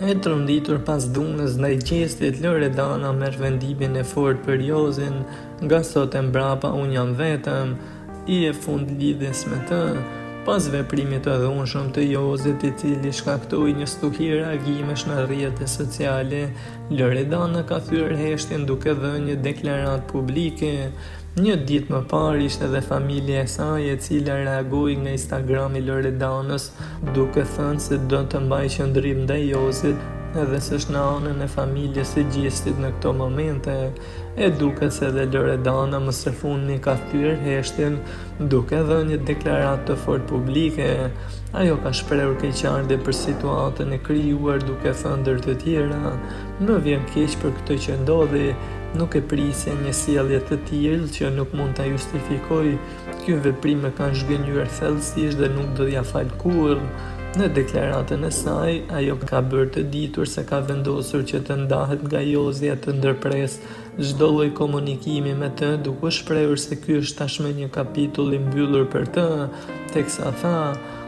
E tronditur pas dhunës ndaj qestit, Loredana merr vendimin e fortë për Jozin, nga sot e mbrapa unë jam vetëm, I e fund lidhjes me të. Pas veprimit të dhunshëm të Jozit, I cili shkaktoi një stuhi reagimesh në rrjetet sociale, Loredana ka thyer heshtjen duke dhënë një deklaratë publike. Një ditë më parë ishte edhe familja e saj e cila reagoi nga Instagrami I Loredanës duke thënë se do të mbajë qëndrim ndaj Jozit edhe s'është në anën e familjes së gjistit në këto momente. E duket se edhe Loredana më së fundmi ka thyer heshtjen duke dhënë një deklaratë të fortë publike. Ajo ka shprehur keqardhje për situatën e krijuar duke thënë ndër të tjera: "Më vjen keq për këtë që ndodhi. Nuk e prisja një sjellje të tillë që nuk mund ta justifikoj. Ky veprim më ka zhgënjur thellësisht dhe nuk do t'ja fal kurrë." Në deklaratën e saj, ajo ka bërë të ditur se ka vendosur që të ndahet nga Jozi e të ndërpresë çdo lloj komunikimi me të, duke shprehur se ky është tashmë një kapitull I mbyllur për të, teksa tha: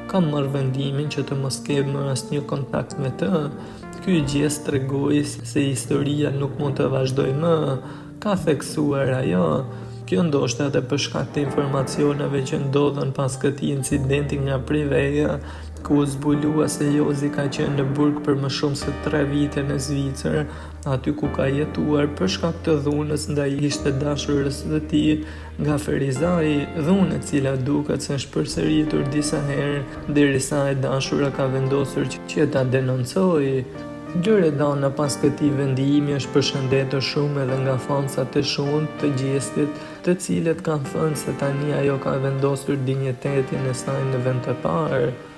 "Kam marrë vendimin që të mos kem më asnjë kontakt me të." Ky gest tregoi se historia nuk mund të vazhdojë më, ka theksuar ajo. Kjo ndoshta edhe për shkak të informacioneve që ndodhen pas këtij incidenti nga Priveja, ku u zbulua se Jozi ka qenë në burg për më shumë se 3 vite në Zvicër, aty ku ka jetuar për shkak të dhunës ndaj ishte dashurës së tij nga Ferizaj, dhunë e cila duket se është përsëritur disa herë derisa e dashura ka vendosur që ta denoncojë. Loredana pas këtij vendimi është përshëndetur shumë edhe nga fansa të shumtë të gjistit, të cilët kanë thënë se tani ajo ka vendosur dinjitetin e saj në vend të parë.